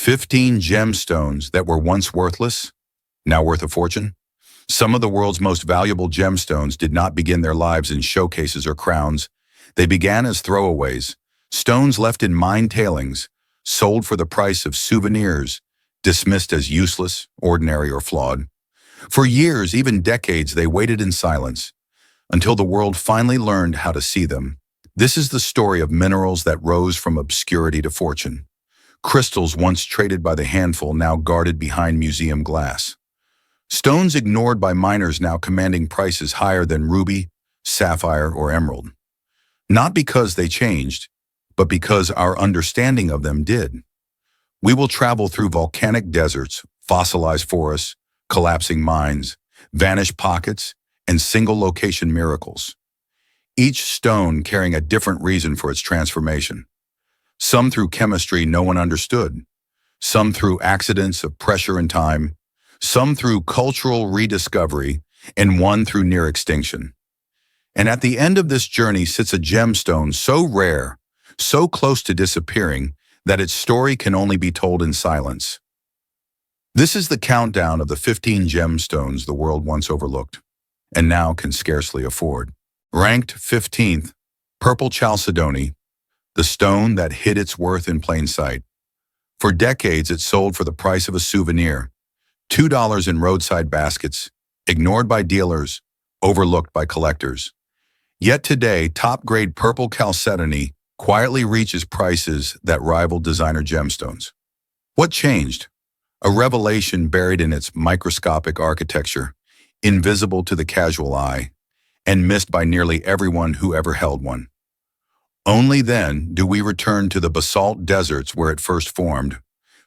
15 gemstones that were once worthless, now worth a fortune. Some of the world's most valuable gemstones did not begin their lives in showcases or crowns. They began as throwaways, stones left in mine tailings, sold for the price of souvenirs, dismissed as useless, ordinary, or flawed. For years, even decades, they waited in silence until the world finally learned how to see them. This is the story of minerals that rose from obscurity to fortune. Crystals once traded by the handful, now guarded behind museum glass. Stones ignored by miners, now commanding prices higher than ruby, sapphire, or emerald. Not because they changed, but because our understanding of them did. We will travel through volcanic deserts, fossilized forests, collapsing mines, vanished pockets, and single-location miracles. Each stone carrying a different reason for its transformation. Some through chemistry no one understood, some through accidents of pressure and time, some through cultural rediscovery, and one through near extinction. And at the end of this journey sits a gemstone so rare, so close to disappearing, that its story can only be told in silence. This is the countdown of the 15 gemstones the world once overlooked, and now can scarcely afford. Ranked 15th, purple chalcedony, the stone that hid its worth in plain sight. For decades it sold for the price of a souvenir, $2 in roadside baskets, ignored by dealers, overlooked by collectors. Yet today, top-grade purple chalcedony quietly reaches prices that rival designer gemstones. What changed? A revelation buried in its microscopic architecture, invisible to the casual eye, and missed by nearly everyone who ever held one. Only then do we return to the basalt deserts where it first formed,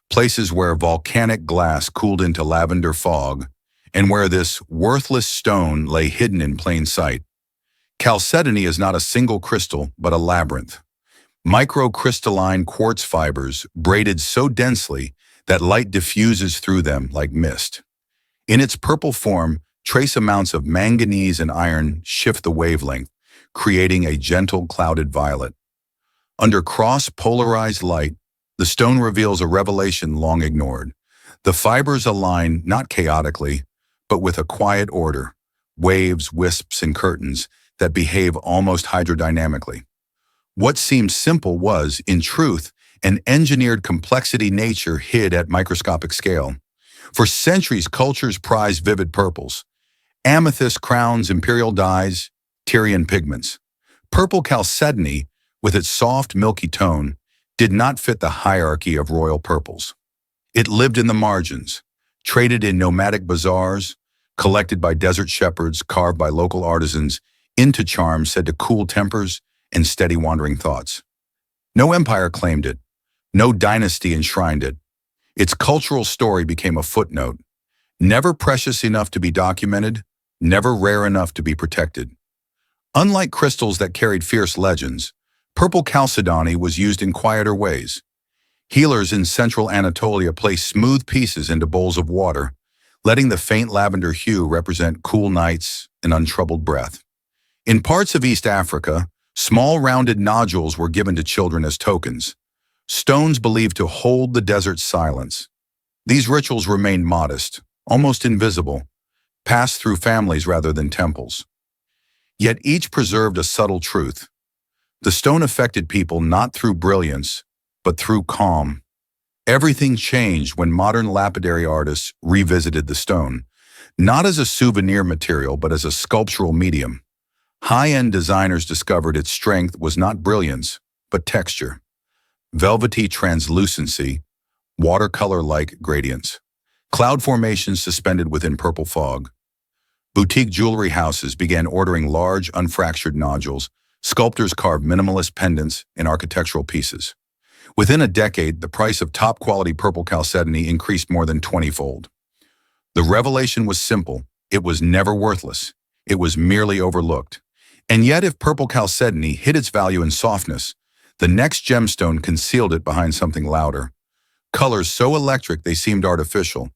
places where volcanic glass cooled into lavender fog, and where this worthless stone lay hidden in plain sight. Chalcedony is not a single crystal, but a labyrinth. Microcrystalline quartz fibers braided so densely that light diffuses through them like mist. In its purple form, trace amounts of manganese and iron shift the wavelength, creating a gentle clouded violet. Under cross-polarized light, the stone reveals a revelation long ignored. The fibers align not chaotically, but with a quiet order, waves, wisps, and curtains that behave almost hydrodynamically. What seemed simple was, in truth, an engineered complexity nature hid at microscopic scale. For centuries, cultures prized vivid purples, amethyst crowns, imperial dyes, Tyrian pigments. Purple chalcedony, with its soft, milky tone, did not fit the hierarchy of royal purples. It lived in the margins, traded in nomadic bazaars, collected by desert shepherds, carved by local artisans, into charms said to cool tempers and steady wandering thoughts. No empire claimed it. No dynasty enshrined it. Its cultural story became a footnote, never precious enough to be documented, never rare enough to be protected. Unlike crystals that carried fierce legends, purple chalcedony was used in quieter ways. Healers in central Anatolia placed smooth pieces into bowls of water, letting the faint lavender hue represent cool nights and untroubled breath. In parts of East Africa, small rounded nodules were given to children as tokens, stones believed to hold the desert's silence. These rituals remained modest, almost invisible, passed through families rather than temples. Yet each preserved a subtle truth. The stone affected people not through brilliance, but through calm. Everything changed when modern lapidary artists revisited the stone, not as a souvenir material, but as a sculptural medium. High-end designers discovered its strength was not brilliance, but texture. Velvety translucency, watercolor-like gradients. Cloud formations suspended within purple fog. Boutique jewelry houses began ordering large, unfractured nodules. Sculptors carved minimalist pendants in architectural pieces. Within a decade, the price of top-quality purple chalcedony increased more than 20-fold. The revelation was simple. It was never worthless. It was merely overlooked. And yet, if purple chalcedony hid its value in softness, the next gemstone concealed it behind something louder. Colors so electric they seemed artificial,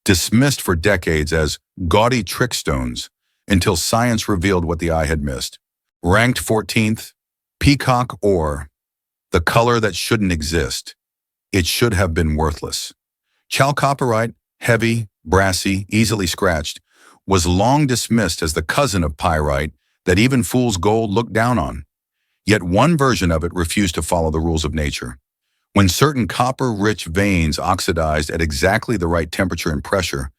dismissed for decades as gaudy trick stones, until science revealed what the eye had missed. Ranked 14th, peacock ore, the color that shouldn't exist. It should have been worthless. Chalcopyrite, heavy, brassy, easily scratched, was long dismissed as the cousin of pyrite that even fool's gold looked down on. Yet one version of it refused to follow the rules of nature. When certain copper-rich veins oxidized at exactly the right temperature and pressure,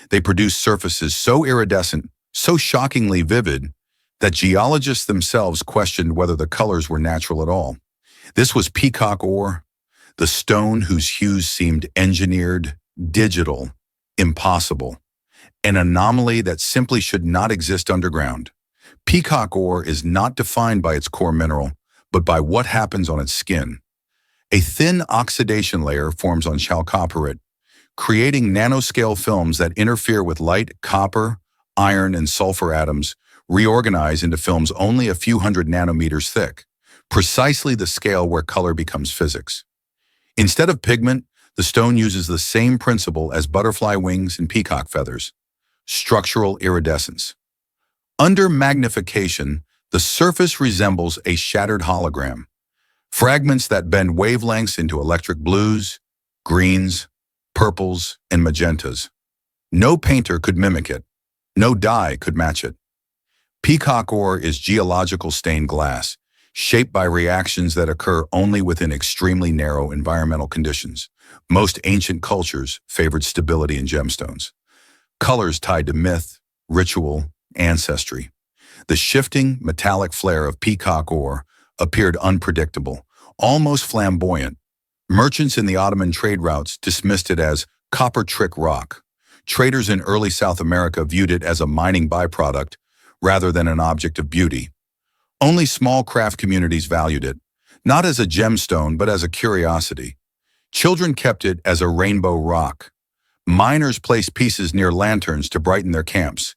they produced surfaces so iridescent, so shockingly vivid, that geologists themselves questioned whether the colors were natural at all. This was peacock ore, the stone whose hues seemed engineered, digital, impossible, an anomaly that simply should not exist underground. Peacock ore is not defined by its core mineral, but by what happens on its skin. A thin oxidation layer forms on chalcopyrite, creating nanoscale films that interfere with light. Copper, iron, and sulfur atoms reorganize into films only a few hundred nanometers thick, precisely the scale where color becomes physics. Instead of pigment, the stone uses the same principle as butterfly wings and peacock feathers: structural iridescence. Under magnification, the surface resembles a shattered hologram, fragments that bend wavelengths into electric blues, greens, purples, and magentas. No painter could mimic it. No dye could match it. Peacock ore is geological stained glass, shaped by reactions that occur only within extremely narrow environmental conditions. Most ancient cultures favored stability in gemstones. Colors tied to myth, ritual, ancestry. The shifting, metallic flare of peacock ore appeared unpredictable, almost flamboyant. Merchants in the Ottoman trade routes dismissed it as copper trick rock. Traders in early South America viewed it as a mining byproduct rather than an object of beauty. Only small craft communities valued it, not as a gemstone but as a curiosity. Children kept it as a rainbow rock. Miners placed pieces near lanterns to brighten their camps.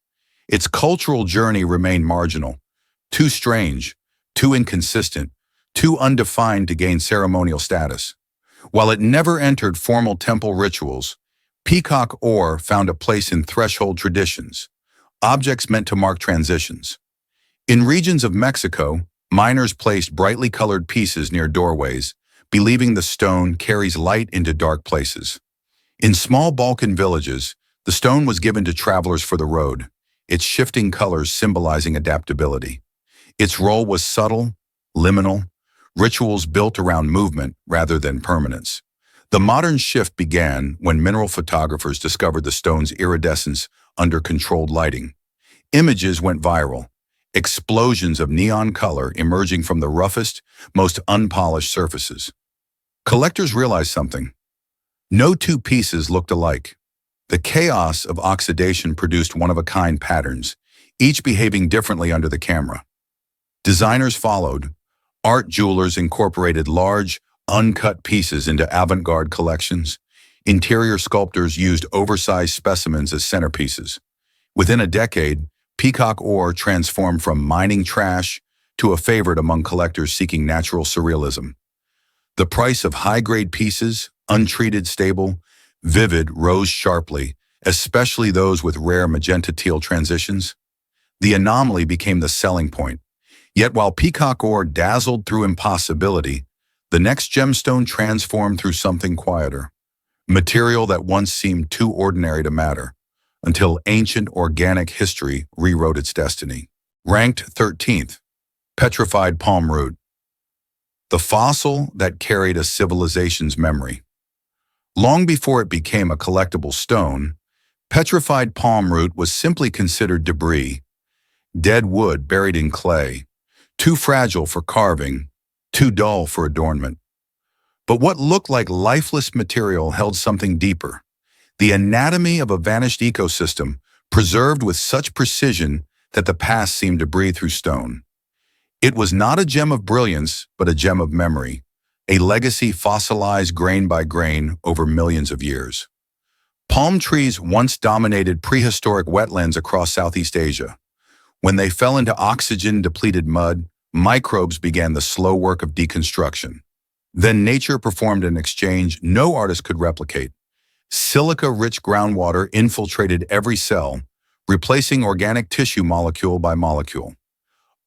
Its cultural journey remained marginal, too strange, too inconsistent, too undefined to gain ceremonial status. While it never entered formal temple rituals, peacock ore found a place in threshold traditions, objects meant to mark transitions. In regions of Mexico, miners placed brightly colored pieces near doorways, believing the stone carries light into dark places. In small Balkan villages, the stone was given to travelers for the road, its shifting colors symbolizing adaptability. Its role was subtle, liminal, rituals built around movement rather than permanence. The modern shift began when mineral photographers discovered the stone's iridescence under controlled lighting. Images went viral, explosions of neon color emerging from the roughest, most unpolished surfaces. Collectors realized something. No two pieces looked alike. The chaos of oxidation produced one-of-a-kind patterns, each behaving differently under the camera. Designers followed. Art jewelers incorporated large, uncut pieces into avant-garde collections. Interior sculptors used oversized specimens as centerpieces. Within a decade, peacock ore transformed from mining trash to a favorite among collectors seeking natural surrealism. The price of high-grade pieces, untreated, stable, vivid, rose sharply, especially those with rare magenta-teal transitions. The anomaly became the selling point. Yet while peacock ore dazzled through impossibility, the next gemstone transformed through something quieter. Material that once seemed too ordinary to matter, until ancient organic history rewrote its destiny. Ranked 13th, petrified palm root. The fossil that carried a civilization's memory. Long before it became a collectible stone, petrified palm root was simply considered debris, dead wood buried in clay, too fragile for carving, too dull for adornment. But what looked like lifeless material held something deeper, the anatomy of a vanished ecosystem, preserved with such precision that the past seemed to breathe through stone. It was not a gem of brilliance, but a gem of memory, a legacy fossilized grain by grain over millions of years. Palm trees once dominated prehistoric wetlands across Southeast Asia. When they fell into oxygen-depleted mud, microbes began the slow work of deconstruction. Then nature performed an exchange no artist could replicate. Silica-rich groundwater infiltrated every cell, replacing organic tissue molecule by molecule.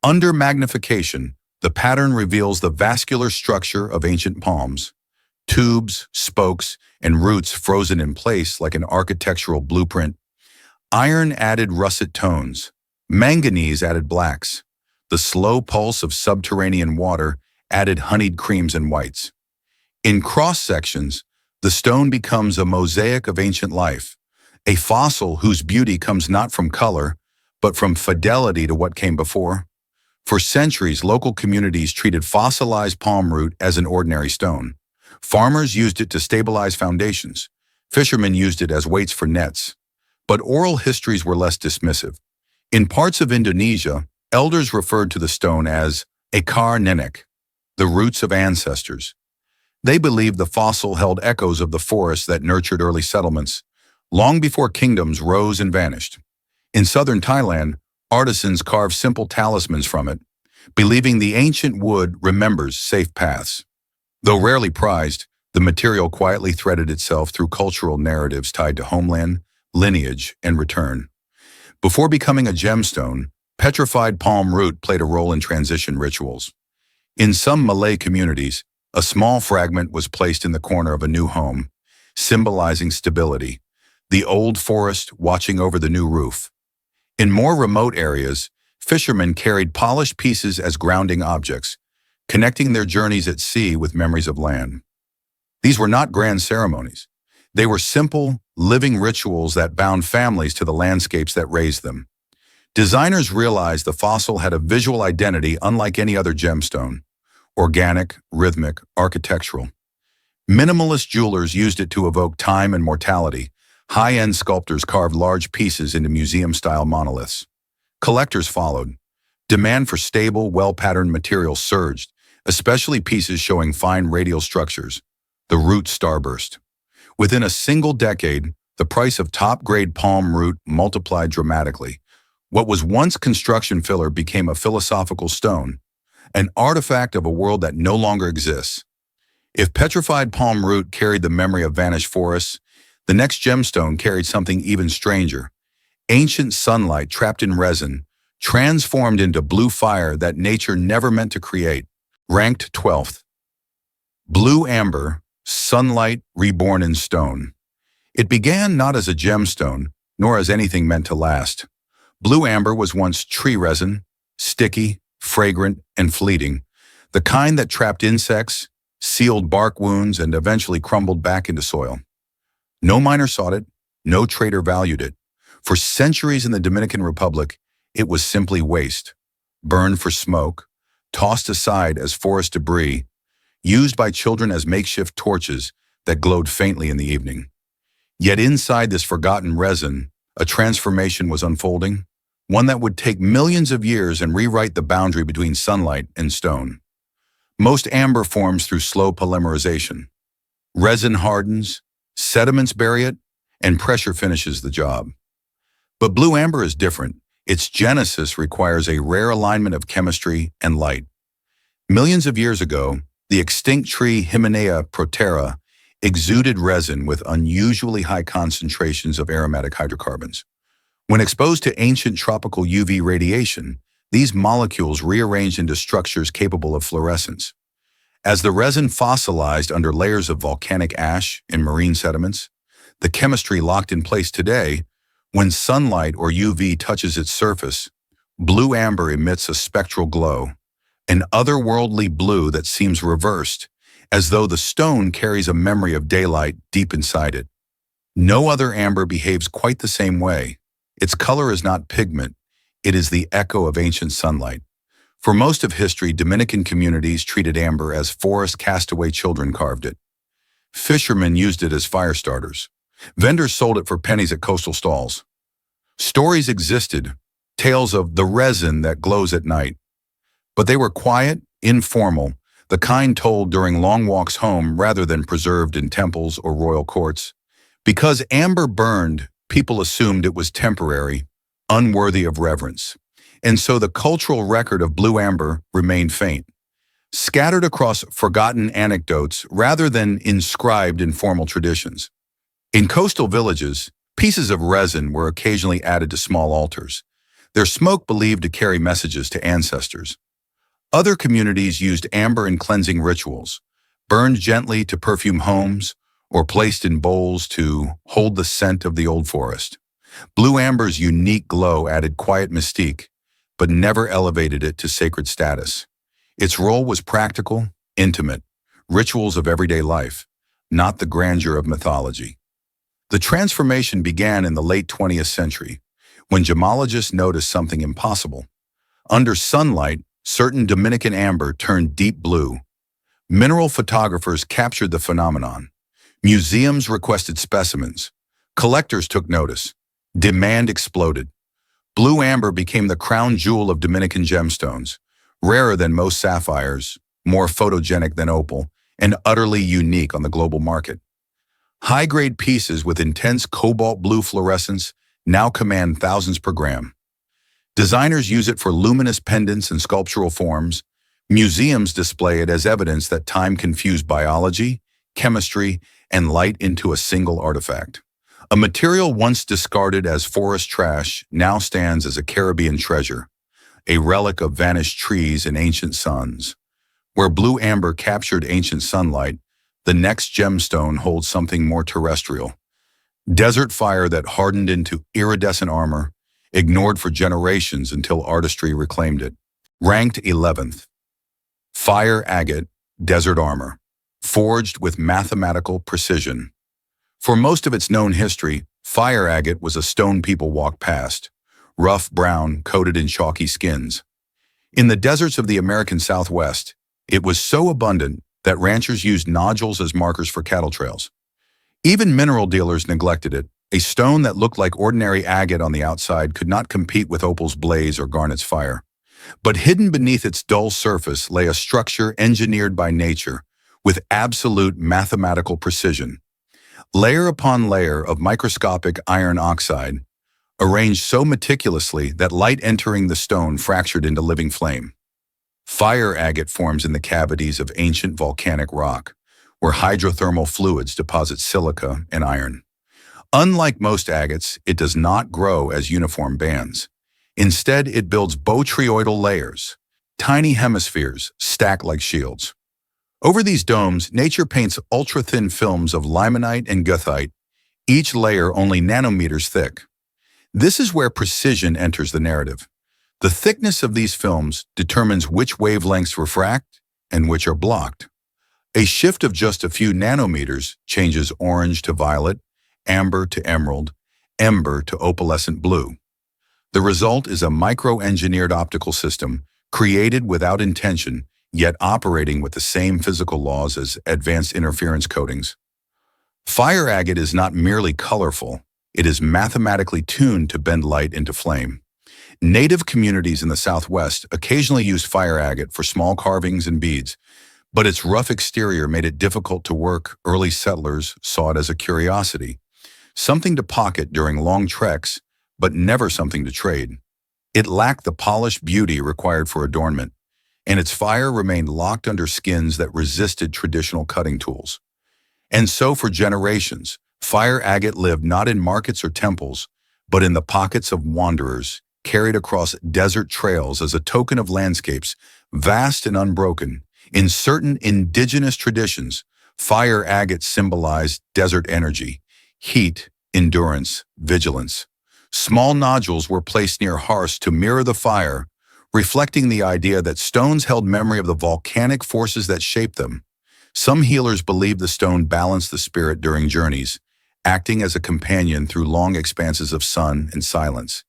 Under magnification, the pattern reveals the vascular structure of ancient palms. tubes, spokes, and roots frozen in place like an architectural blueprint. Iron added russet tones. Manganese added blacks. The slow pulse of subterranean water added honeyed creams and whites. In cross-sections, the stone becomes a mosaic of ancient life, a fossil whose beauty comes not from color, but from fidelity to what came before. For centuries, local communities treated fossilized palm root as an ordinary stone. Farmers used it to stabilize foundations. Fishermen used it as weights for nets. But oral histories were less dismissive. In parts of Indonesia, elders referred to the stone as akar nenek, the roots of ancestors. They believed the fossil held echoes of the forests that nurtured early settlements, long before kingdoms rose and vanished. In southern Thailand, artisans carved simple talismans from it, believing the ancient wood remembers safe paths. Though rarely prized, the material quietly threaded itself through cultural narratives tied to homeland, lineage, and return. Before becoming a gemstone, petrified palm root played a role in transition rituals. In some Malay communities, a small fragment was placed in the corner of a new home, symbolizing stability, the old forest watching over the new roof. In more remote areas, fishermen carried polished pieces as grounding objects, connecting their journeys at sea with memories of land. These were not grand ceremonies. They were simple, living rituals that bound families to the landscapes that raised them. Designers realized the fossil had a visual identity unlike any other gemstone: organic, rhythmic, architectural. Minimalist jewelers used it to evoke time and mortality. High-end sculptors carved large pieces into museum-style monoliths. Collectors followed. Demand for stable, well-patterned materials surged, especially pieces showing fine radial structures. The root starburst. Within a single decade, the price of top-grade palm root multiplied dramatically. What was once construction filler became a philosophical stone, an artifact of a world that no longer exists. If petrified palm root carried the memory of vanished forests, the next gemstone carried something even stranger: ancient sunlight trapped in resin, transformed into blue fire that nature never meant to create. Ranked 12th. Blue amber, sunlight reborn in stone. It began not as a gemstone, nor as anything meant to last. Blue amber was once tree resin, sticky, fragrant, and fleeting, the kind that trapped insects, sealed bark wounds, and eventually crumbled back into soil. No miner sought it, no trader valued it. For centuries in the Dominican Republic, it was simply waste, burned for smoke, tossed aside as forest debris, used by children as makeshift torches that glowed faintly in the evening. Yet inside this forgotten resin, a transformation was unfolding, one that would take millions of years and rewrite the boundary between sunlight and stone. Most amber forms through slow polymerization. Resin hardens, sediments bury it, and pressure finishes the job. But blue amber is different. Its genesis requires a rare alignment of chemistry and light. Millions of years ago, the extinct tree Hymenaea protera exuded resin with unusually high concentrations of aromatic hydrocarbons. When exposed to ancient tropical UV radiation, these molecules rearranged into structures capable of fluorescence. As the resin fossilized under layers of volcanic ash and marine sediments, the chemistry locked in place today, when sunlight or UV touches its surface, blue amber emits a spectral glow, an otherworldly blue that seems reversed, as though the stone carries a memory of daylight deep inside it. No other amber behaves quite the same way. Its color is not pigment, it is the echo of ancient sunlight. For most of history, Dominican communities treated amber as forest castaway children carved it. Fishermen used it as fire starters. Vendors sold it for pennies at coastal stalls. Stories existed, tales of the resin that glows at night. But they were quiet, informal, the kind told during long walks home rather than preserved in temples or royal courts. Because amber burned, people assumed it was temporary, unworthy of reverence. And so the cultural record of blue amber remained faint, scattered across forgotten anecdotes rather than inscribed in formal traditions. In coastal villages, pieces of resin were occasionally added to small altars, their smoke believed to carry messages to ancestors. Other communities used amber in cleansing rituals, burned gently to perfume homes, or placed in bowls to hold the scent of the old forest. Blue amber's unique glow added quiet mystique, but never elevated it to sacred status. Its role was practical, intimate, rituals of everyday life, not the grandeur of mythology. The transformation began in the late 20th century, when gemologists noticed something impossible. Under sunlight, certain Dominican amber turned deep blue. Mineral photographers captured the phenomenon. Museums requested specimens. Collectors took notice. Demand exploded. Blue amber became the crown jewel of Dominican gemstones, rarer than most sapphires, more photogenic than opal, and utterly unique on the global market. High-grade pieces with intense cobalt blue fluorescence now command thousands per gram. Designers use it for luminous pendants and sculptural forms. Museums display it as evidence that time can fuse biology, chemistry, and light into a single artifact. A material once discarded as forest trash now stands as a Caribbean treasure, a relic of vanished trees and ancient suns. Where blue amber captured ancient sunlight, the next gemstone holds something more terrestrial. Desert fire that hardened into iridescent armor, ignored for generations until artistry reclaimed it. Ranked 11th. Fire agate, desert armor, forged with mathematical precision. For most of its known history, fire agate was a stone people walked past, rough brown, coated in chalky skins. In the deserts of the American Southwest, it was so abundant that ranchers used nodules as markers for cattle trails. Even mineral dealers neglected it. A stone that looked like ordinary agate on the outside could not compete with opal's blaze or garnet's fire. But hidden beneath its dull surface lay a structure engineered by nature with absolute mathematical precision. Layer upon layer of microscopic iron oxide, arranged so meticulously that light entering the stone fractured into living flame. Fire agate forms in the cavities of ancient volcanic rock, where hydrothermal fluids deposit silica and iron. Unlike most agates, it does not grow as uniform bands. Instead, it builds botryoidal layers, tiny hemispheres stacked like shields. Over these domes, nature paints ultra-thin films of limonite and goethite, each layer only nanometers thick. This is where precision enters the narrative. The thickness of these films determines which wavelengths refract and which are blocked. A shift of just a few nanometers changes orange to violet, amber to emerald, ember to opalescent blue. The result is a micro-engineered optical system created without intention, yet operating with the same physical laws as advanced interference coatings. Fire agate is not merely colorful, it is mathematically tuned to bend light into flame. Native communities in the Southwest occasionally used fire agate for small carvings and beads, but its rough exterior made it difficult to work. Early settlers saw it as a curiosity, something to pocket during long treks, but never something to trade. It lacked the polished beauty required for adornment, and its fire remained locked under skins that resisted traditional cutting tools. And so for generations, fire agate lived not in markets or temples, but in the pockets of wanderers, carried across desert trails as a token of landscapes, vast and unbroken. In certain indigenous traditions, fire agate symbolized desert energy, heat, endurance, vigilance. Small nodules were placed near hearths to mirror the fire, reflecting the idea that stones held memory of the volcanic forces that shaped them. Some healers believed the stone balanced the spirit during journeys, acting as a companion through long expanses of sun and silence.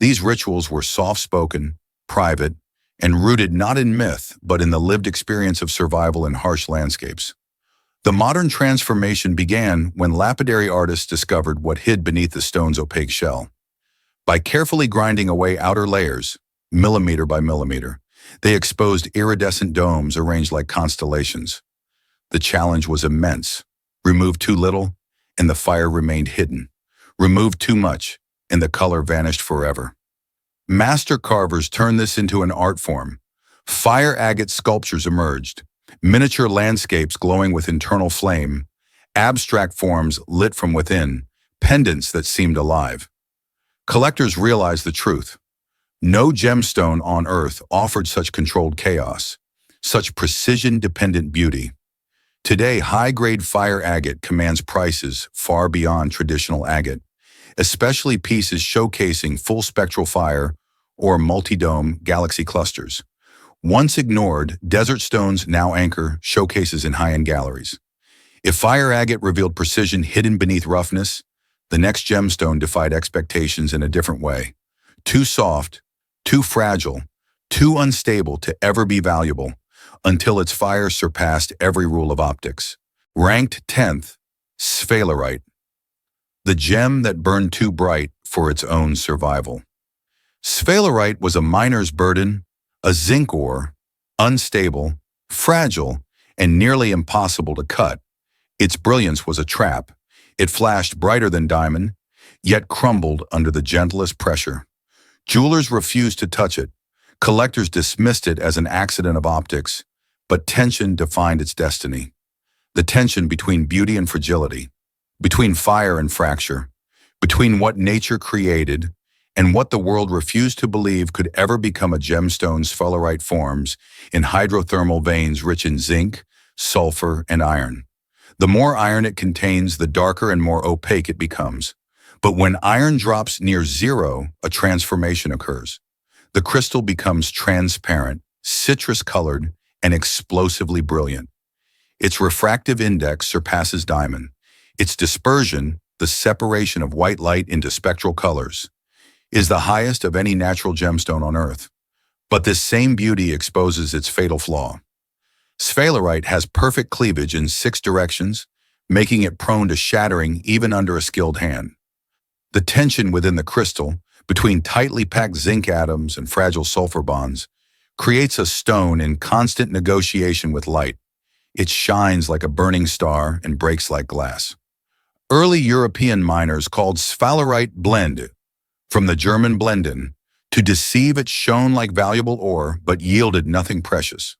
These rituals were soft-spoken, private, and rooted not in myth, but in the lived experience of survival in harsh landscapes. The modern transformation began when lapidary artists discovered what hid beneath the stone's opaque shell. By carefully grinding away outer layers, millimeter by millimeter, they exposed iridescent domes arranged like constellations. The challenge was immense. Remove too little, and the fire remained hidden. Remove too much, and the color vanished forever. Master carvers turned this into an art form. Fire agate sculptures emerged, miniature landscapes glowing with internal flame, abstract forms lit from within, pendants that seemed alive. Collectors realized the truth. No gemstone on Earth offered such controlled chaos, such precision-dependent beauty. Today, high-grade fire agate commands prices far beyond traditional agate, especially pieces showcasing full spectral fire or multi-dome galaxy clusters. Once ignored, desert stones now anchor showcases in high-end galleries. If fire agate revealed precision hidden beneath roughness, the next gemstone defied expectations in a different way. Too soft, too fragile, too unstable to ever be valuable, until its fire surpassed every rule of optics. Ranked 10th, sphalerite, the gem that burned too bright for its own survival. Sphalerite was a miner's burden, a zinc ore, unstable, fragile, and nearly impossible to cut. Its brilliance was a trap. It flashed brighter than diamond, yet crumbled under the gentlest pressure. Jewelers refused to touch it. Collectors dismissed it as an accident of optics, but tension defined its destiny. The tension between beauty and fragility, between fire and fracture, between what nature created and what the world refused to believe could ever become a gemstone. Sphalerite forms in hydrothermal veins rich in zinc, sulfur, and iron. The more iron it contains, the darker and more opaque it becomes. But when iron drops near zero, a transformation occurs. The crystal becomes transparent, citrus-colored, and explosively brilliant. Its refractive index surpasses diamond. Its dispersion, the separation of white light into spectral colors, is the highest of any natural gemstone on Earth. But this same beauty exposes its fatal flaw. Sphalerite has perfect cleavage in 6 directions, making it prone to shattering even under a skilled hand. The tension within the crystal, between tightly packed zinc atoms and fragile sulfur bonds, creates a stone in constant negotiation with light. It shines like a burning star and breaks like glass. Early European miners called sphalerite blende, from the German blenden, to deceive. It shone like valuable ore but yielded nothing precious.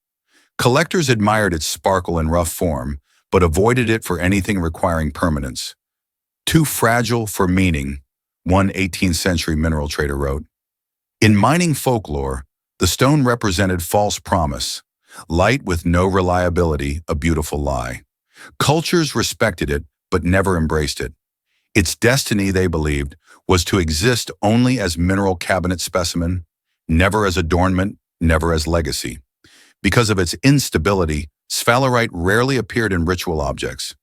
Collectors admired its sparkle and rough form, but avoided it for anything requiring permanence. Too fragile for meaning, one 18th century mineral trader wrote. In mining folklore, the stone represented false promise, light with no reliability, a beautiful lie. Cultures respected it, but never embraced it. Its destiny, they believed, was to exist only as mineral cabinet specimen, never as adornment, never as legacy. Because of its instability, sphalerite rarely appeared in ritual objects.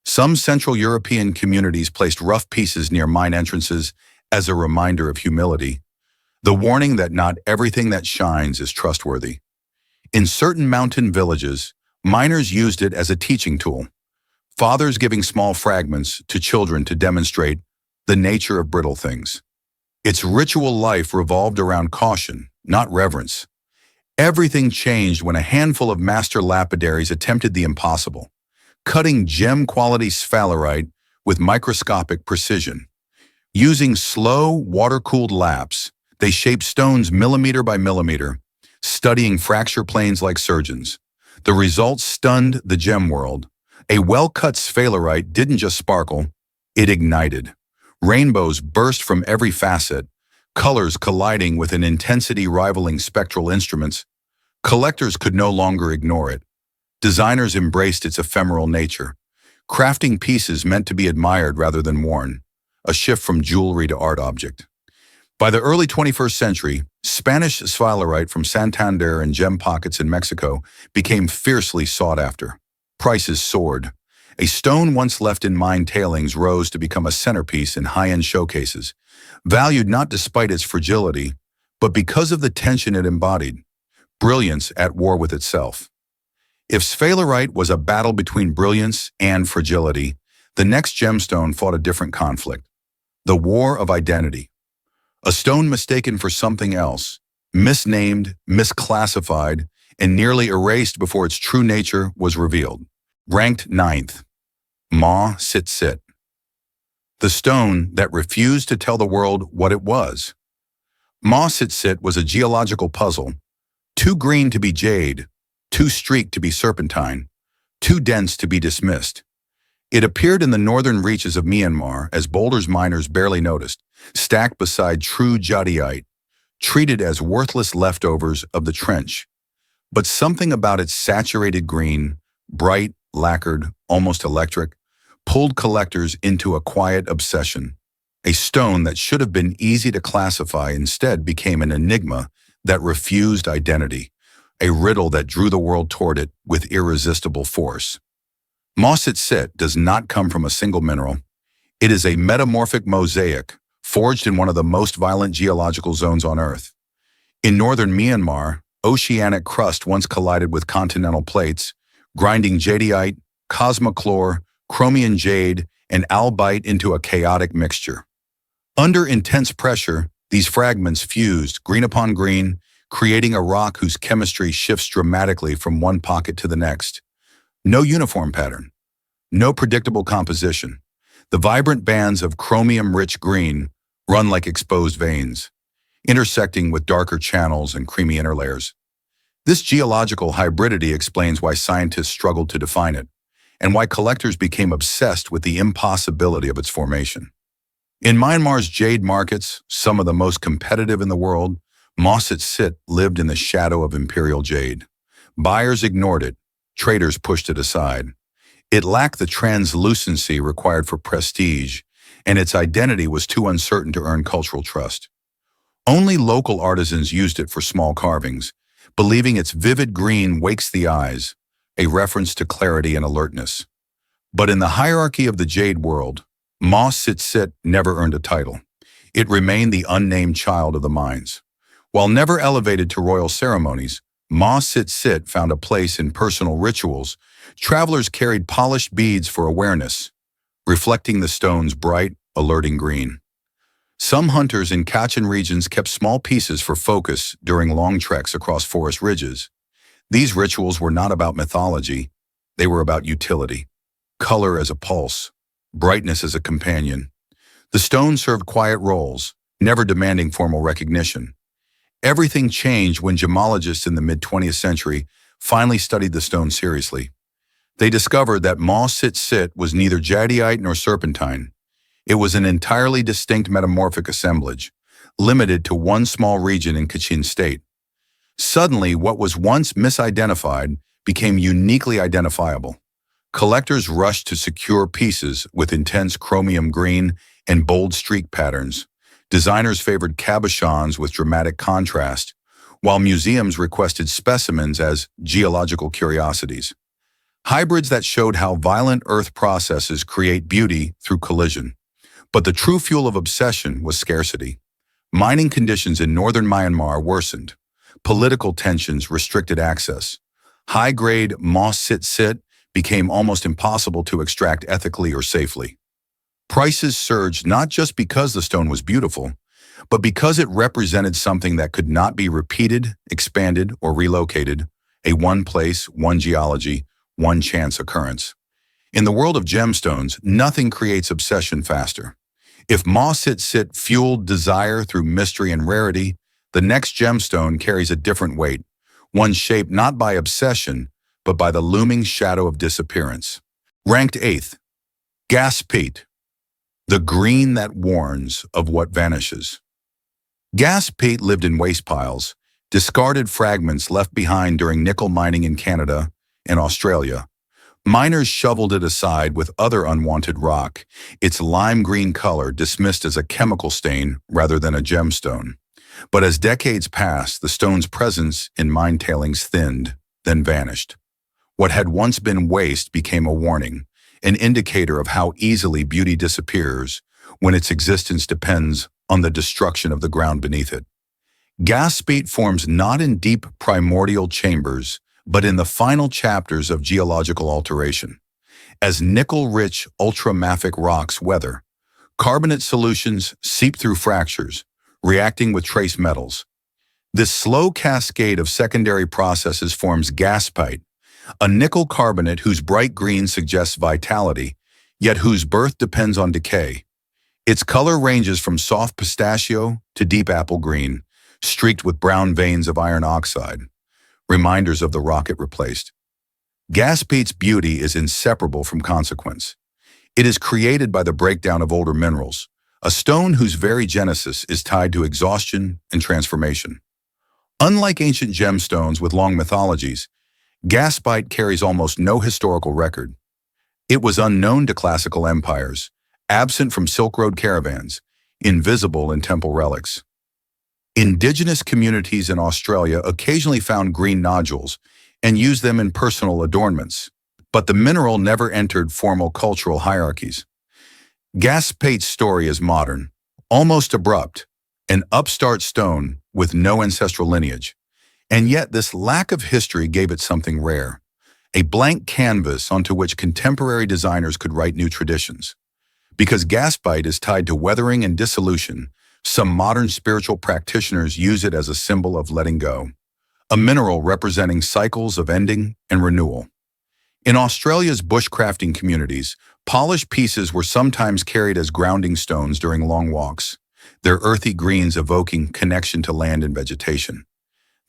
Some Central European communities placed rough pieces near mine entrances as a reminder of humility, the warning that not everything that shines is trustworthy. In certain mountain villages, miners used it as a teaching tool, fathers giving small fragments to children to demonstrate the nature of brittle things. Its ritual life revolved around caution, not reverence. Everything changed when a handful of master lapidaries attempted the impossible, cutting gem-quality sphalerite with microscopic precision. Using slow, water-cooled laps, they shaped stones millimeter by millimeter, studying fracture planes like surgeons. The results stunned the gem world. A well-cut sphalerite didn't just sparkle, it ignited. Rainbows burst from every facet, colors colliding with an intensity rivaling spectral instruments. Collectors could no longer ignore it. Designers embraced its ephemeral nature, crafting pieces meant to be admired rather than worn, a shift from jewelry to art object. By the early 21st century, Spanish sphalerite from Santander and gem pockets in Mexico became fiercely sought after. Prices soared. A stone once left in mine tailings rose to become a centerpiece in high-end showcases, valued not despite its fragility, but because of the tension it embodied, brilliance at war with itself. If sphalerite was a battle between brilliance and fragility, the next gemstone fought a different conflict, the war of identity. A stone mistaken for something else, misnamed, misclassified, and nearly erased before its true nature was revealed. Ranked 9th, MAW-SIT-SIT, the stone that refused to tell the world what it was. MAW-SIT-SIT was a geological puzzle, too green to be jade, too streaked to be serpentine, too dense to be dismissed. It appeared in the northern reaches of Myanmar as boulders miners barely noticed, stacked beside true jadeite, treated as worthless leftovers of the trench. But something about its saturated green, bright, lacquered, almost electric, pulled collectors into a quiet obsession. A stone that should have been easy to classify instead became an enigma that refused identity, a riddle that drew the world toward it with irresistible force. MAW-SIT-SIT does not come from a single mineral. It is a metamorphic mosaic forged in one of the most violent geological zones on Earth. In northern Myanmar, oceanic crust once collided with continental plates, grinding jadeite, cosmochlore, chromium jade, and albite into a chaotic mixture. Under intense pressure, these fragments fused, green upon green, creating a rock whose chemistry shifts dramatically from one pocket to the next. No uniform pattern, no predictable composition. The vibrant bands of chromium-rich green run like exposed veins, intersecting with darker channels and creamy interlayers. This geological hybridity explains why scientists struggled to define it, and why collectors became obsessed with the impossibility of its formation. In Myanmar's jade markets, some of the most competitive in the world, MAW-SIT-SIT lived in the shadow of imperial jade. Buyers ignored it, traders pushed it aside. It lacked the translucency required for prestige, and its identity was too uncertain to earn cultural trust. Only local artisans used it for small carvings, believing its vivid green wakes the eyes, a reference to clarity and alertness. But in the hierarchy of the jade world, MAW-SIT-SIT never earned a title. It remained the unnamed child of the mines. While never elevated to royal ceremonies, MAW-SIT-SIT found a place in personal rituals. Travelers carried polished beads for awareness, reflecting the stone's bright, alerting green. Some hunters in Kachin regions kept small pieces for focus during long treks across forest ridges. These rituals were not about mythology, they were about utility. Color as a pulse, brightness as a companion. The stone served quiet roles, never demanding formal recognition. Everything changed when gemologists in the mid-20th century finally studied the stone seriously. They discovered that MAW-SIT-SIT was neither jadeite nor serpentine. It was an entirely distinct metamorphic assemblage, limited to one small region in Kachin state. Suddenly, what was once misidentified became uniquely identifiable. Collectors rushed to secure pieces with intense chromium green and bold streak patterns. Designers favored cabochons with dramatic contrast, while museums requested specimens as geological curiosities. Hybrids that showed how violent Earth processes create beauty through collision. But the true fuel of obsession was scarcity. Mining conditions in northern Myanmar worsened. Political tensions restricted access. High-grade MAW-SIT-SIT became almost impossible to extract ethically or safely. Prices surged not just because the stone was beautiful, but because it represented something that could not be repeated, expanded, or relocated, a one place, one geology, one chance occurrence. In the world of gemstones, nothing creates obsession faster. If MAW-SIT-SIT fueled desire through mystery and rarity, the next gemstone carries a different weight, one shaped not by obsession, but by the looming shadow of disappearance. Ranked 8th, GASPEITE, the green that warns of what vanishes. GASPEITE lived in waste piles, discarded fragments left behind during nickel mining in Canada and Australia. Miners shoveled it aside with other unwanted rock, its lime green color dismissed as a chemical stain rather than a gemstone. But as decades passed, the stone's presence in mine tailings thinned, then vanished. What had once been waste became a warning, an indicator of how easily beauty disappears when its existence depends on the destruction of the ground beneath it. GASPEITE forms not in deep primordial chambers, but in the final chapters of geological alteration. As nickel-rich ultramafic rocks weather, carbonate solutions seep through fractures, reacting with trace metals. This slow cascade of secondary processes forms GASPEITE, a nickel carbonate whose bright green suggests vitality, yet whose birth depends on decay. Its color ranges from soft pistachio to deep apple green, streaked with brown veins of iron oxide, reminders of the rock it replaced. GASPEITE's beauty is inseparable from consequence. It is created by the breakdown of older minerals, a stone whose very genesis is tied to exhaustion and transformation. Unlike ancient gemstones with long mythologies, GASPEITE carries almost no historical record. It was unknown to classical empires, absent from Silk Road caravans, invisible in temple relics. Indigenous communities in Australia occasionally found green nodules and used them in personal adornments, but the mineral never entered formal cultural hierarchies. GASPEITE's story is modern, almost abrupt, an upstart stone with no ancestral lineage. And yet this lack of history gave it something rare, a blank canvas onto which contemporary designers could write new traditions. Because GASPEITE is tied to weathering and dissolution, some modern spiritual practitioners use it as a symbol of letting go, a mineral representing cycles of ending and renewal. In Australia's bushcrafting communities, polished pieces were sometimes carried as grounding stones during long walks, their earthy greens evoking connection to land and vegetation.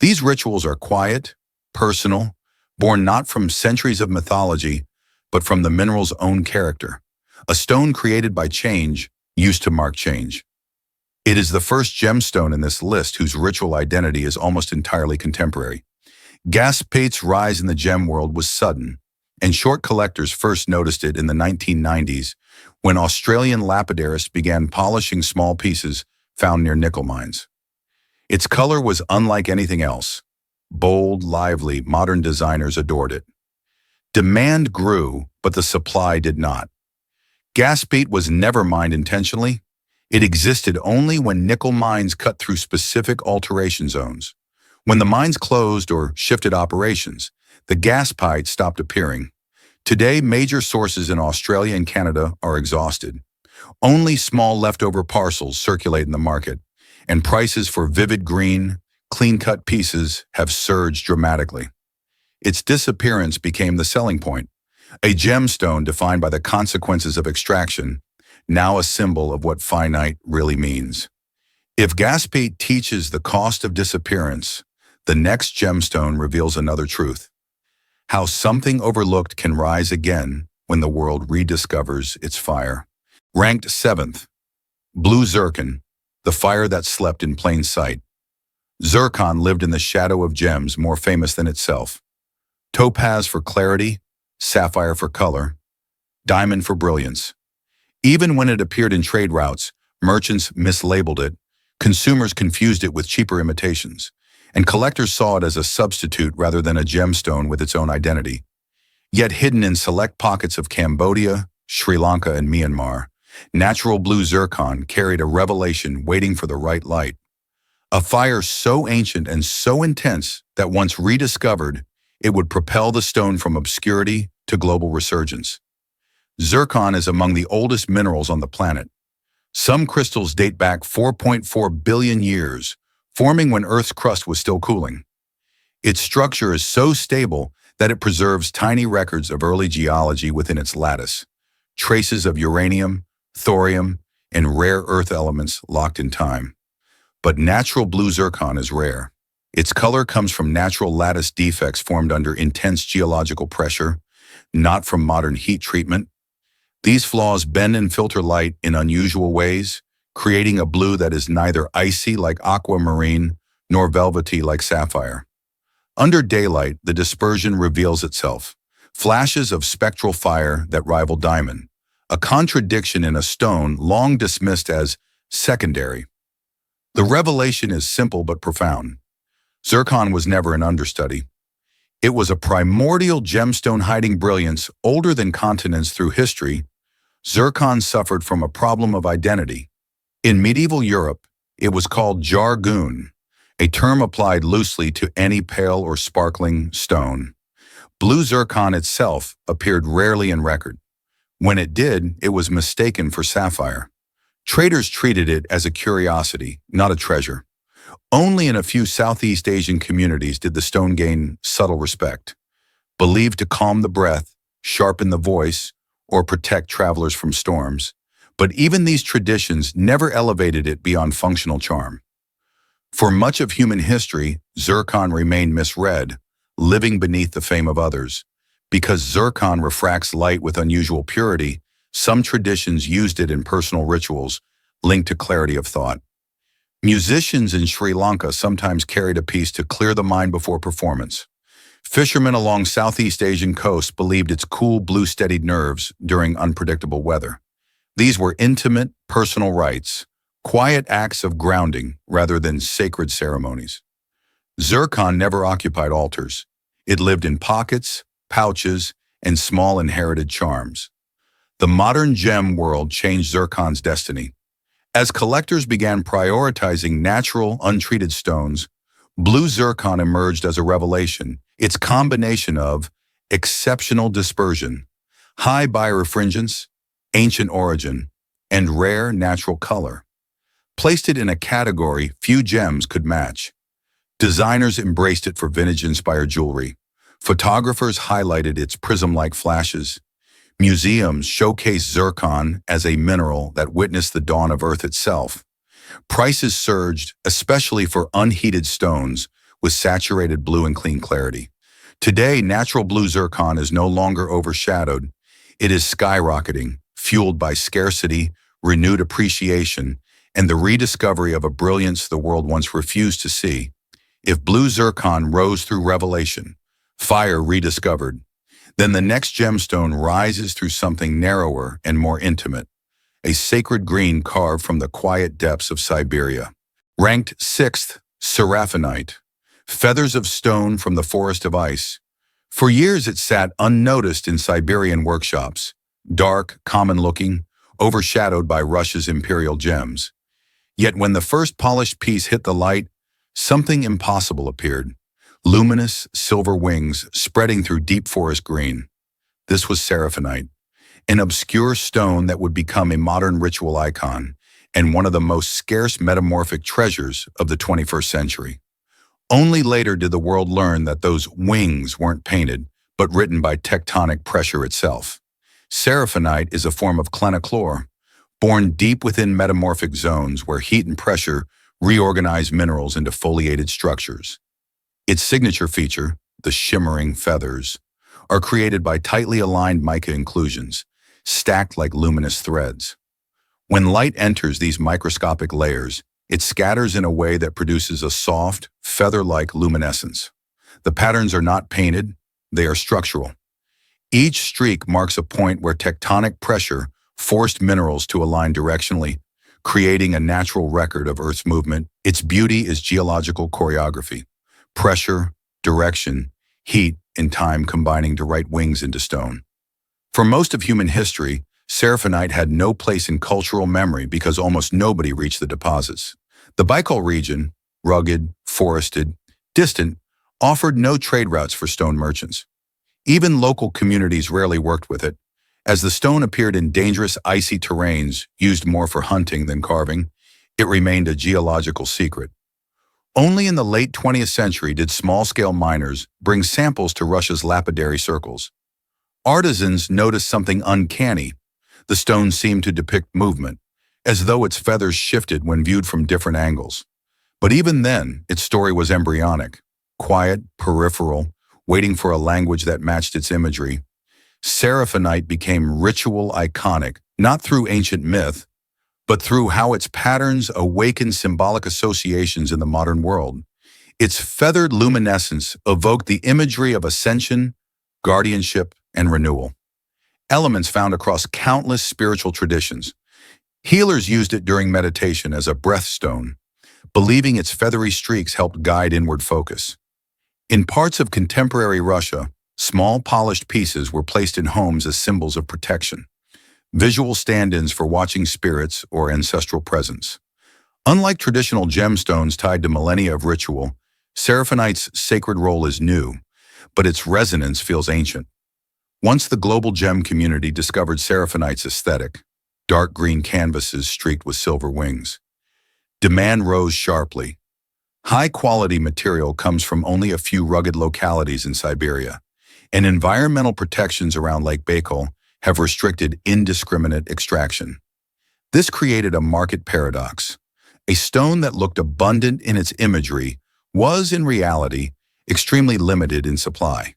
These rituals are quiet, personal, born not from centuries of mythology, but from the mineral's own character, a stone created by change, used to mark change. It is the first gemstone in this list whose ritual identity is almost entirely contemporary. GASPEITE's rise in the gem world was sudden, and short collectors first noticed it in the 1990s when Australian lapidarists began polishing small pieces found near nickel mines. Its color was unlike anything else. Bold, lively, modern designers adored it. Demand grew, but the supply did not. GASPEITE was never mined intentionally. It existed only when nickel mines cut through specific alteration zones. When the mines closed or shifted operations, the GASPEITE stopped appearing. Today, major sources in Australia and Canada are exhausted. Only small leftover parcels circulate in the market, and prices for vivid green, clean-cut pieces have surged dramatically. Its disappearance became the selling point, a gemstone defined by the consequences of extraction, now a symbol of what finite really means. If GASPEITE teaches the cost of disappearance, the next gemstone reveals another truth: how something overlooked can rise again when the world rediscovers its fire. Ranked 7th, blue zircon, the fire that slept in plain sight. Zircon lived in the shadow of gems more famous than itself. Topaz for clarity, sapphire for color, diamond for brilliance. Even when it appeared in trade routes, merchants mislabeled it, consumers confused it with cheaper imitations, and collectors saw it as a substitute rather than a gemstone with its own identity. Yet hidden in select pockets of Cambodia, Sri Lanka, and Myanmar, natural blue zircon carried a revelation waiting for the right light. A fire so ancient and so intense that once rediscovered, it would propel the stone from obscurity to global resurgence. Zircon is among the oldest minerals on the planet. Some crystals date back 4.4 billion years, forming when Earth's crust was still cooling. Its structure is so stable that it preserves tiny records of early geology within its lattice, traces of uranium, thorium, and rare earth elements locked in time. But natural blue zircon is rare. Its color comes from natural lattice defects formed under intense geological pressure, not from modern heat treatment. These flaws bend and filter light in unusual ways, creating a blue that is neither icy like aquamarine nor velvety like sapphire. Under daylight, the dispersion reveals itself, flashes of spectral fire that rival diamond, a contradiction in a stone long dismissed as secondary. The revelation is simple but profound. Zircon was never an understudy. It was a primordial gemstone hiding brilliance older than continents through history. Zircon suffered from a problem of identity. In medieval Europe, it was called jargon, a term applied loosely to any pale or sparkling stone. Blue zircon itself appeared rarely in record. When it did, it was mistaken for sapphire. Traders treated it as a curiosity, not a treasure. Only in a few Southeast Asian communities did the stone gain subtle respect. Believed to calm the breath, sharpen the voice, or protect travelers from storms. But even these traditions never elevated it beyond functional charm. For much of human history, zircon remained misread, living beneath the fame of others. Because zircon refracts light with unusual purity, some traditions used it in personal rituals linked to clarity of thought. Musicians in Sri Lanka sometimes carried a piece to clear the mind before performance. Fishermen along Southeast Asian coasts believed its cool blue steadied nerves during unpredictable weather. These were intimate, personal rites, quiet acts of grounding rather than sacred ceremonies. Zircon never occupied altars. It lived in pockets, pouches, and small inherited charms. The modern gem world changed zircon's destiny. As collectors began prioritizing natural, untreated stones, blue zircon emerged as a revelation. Its combination of exceptional dispersion, high birefringence, ancient origin, and rare natural color placed it in a category few gems could match. Designers embraced it for vintage-inspired jewelry. Photographers highlighted its prism-like flashes. Museums showcased zircon as a mineral that witnessed the dawn of Earth itself. Prices surged, especially for unheated stones with saturated blue and clean clarity. Today, natural blue zircon is no longer overshadowed. It is skyrocketing, fueled by scarcity, renewed appreciation, and the rediscovery of a brilliance the world once refused to see. If blue zircon rose through revelation, fire rediscovered, then the next gemstone rises through something narrower and more intimate, a sacred green carved from the quiet depths of Siberia. Ranked 6th, SERAPHINITE, feathers of stone from the forest of ice. For years it sat unnoticed in Siberian workshops, dark, common-looking, overshadowed by Russia's imperial gems. Yet when the first polished piece hit the light, something impossible appeared. Luminous, silver wings spreading through deep forest green. This was seraphinite, an obscure stone that would become a modern ritual icon and one of the most scarce metamorphic treasures of the 21st century. Only later did the world learn that those wings weren't painted, but written by tectonic pressure itself. Seraphinite is a form of clenochlore, born deep within metamorphic zones where heat and pressure reorganize minerals into foliated structures. Its signature feature, the shimmering feathers, are created by tightly aligned mica inclusions, stacked like luminous threads. When light enters these microscopic layers, it scatters in a way that produces a soft, feather-like luminescence. The patterns are not painted, they are structural. Each streak marks a point where tectonic pressure forced minerals to align directionally, creating a natural record of Earth's movement. Its beauty is geological choreography. Pressure, direction, heat, and time combining to write wings into stone. For most of human history, seraphinite had no place in cultural memory because almost nobody reached the deposits. The Baikal region, rugged, forested, distant, offered no trade routes for stone merchants. Even local communities rarely worked with it. As the stone appeared in dangerous, icy terrains used more for hunting than carving, it remained a geological secret. Only in the late 20th century did small-scale miners bring samples to Russia's lapidary circles. Artisans noticed something uncanny. The stone seemed to depict movement, as though its feathers shifted when viewed from different angles. But even then, its story was embryonic, quiet, peripheral, waiting for a language that matched its imagery. Seraphinite became ritual iconic, not through ancient myth, but through how its patterns awakened symbolic associations in the modern world. Its feathered luminescence evoked the imagery of ascension, guardianship, and renewal. Elements found across countless spiritual traditions. Healers used it during meditation as a breath stone, believing its feathery streaks helped guide inward focus. In parts of contemporary Russia, small polished pieces were placed in homes as symbols of protection, visual stand-ins for watching spirits or ancestral presence. Unlike traditional gemstones tied to millennia of ritual, seraphinite's sacred role is new, but its resonance feels ancient. Once the global gem community discovered seraphinite's aesthetic, dark green canvases streaked with silver wings, demand rose sharply. High-quality material comes from only a few rugged localities in Siberia, and environmental protections around Lake Baikal have restricted indiscriminate extraction. This created a market paradox. A stone that looked abundant in its imagery was, in reality, extremely limited in supply.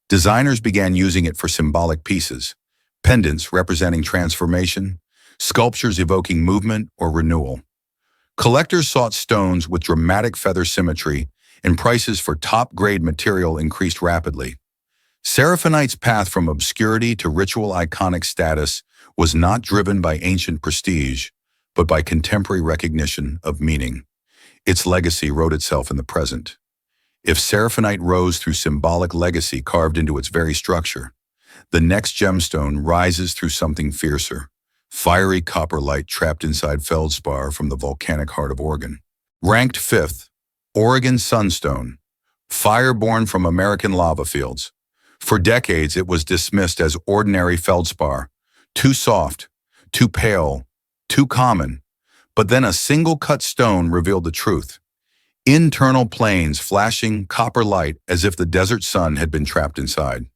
Designers began using it for symbolic pieces, pendants representing transformation, sculptures evoking movement or renewal. Collectors sought stones with dramatic feather symmetry and prices for top-grade material increased rapidly. Seraphinite's path from obscurity to ritual iconic status was not driven by ancient prestige, but by contemporary recognition of meaning. Its legacy wrote itself in the present. If Seraphinite rose through symbolic legacy carved into its very structure, the next gemstone rises through something fiercer, fiery copper light trapped inside feldspar from the volcanic heart of Oregon. Ranked 5th, Oregon Sunstone, fire born from American lava fields. For decades, it was dismissed as ordinary feldspar, too soft, too pale, too common. But then a single-cut stone revealed the truth. Internal planes flashing copper light as if the desert sun had been trapped inside.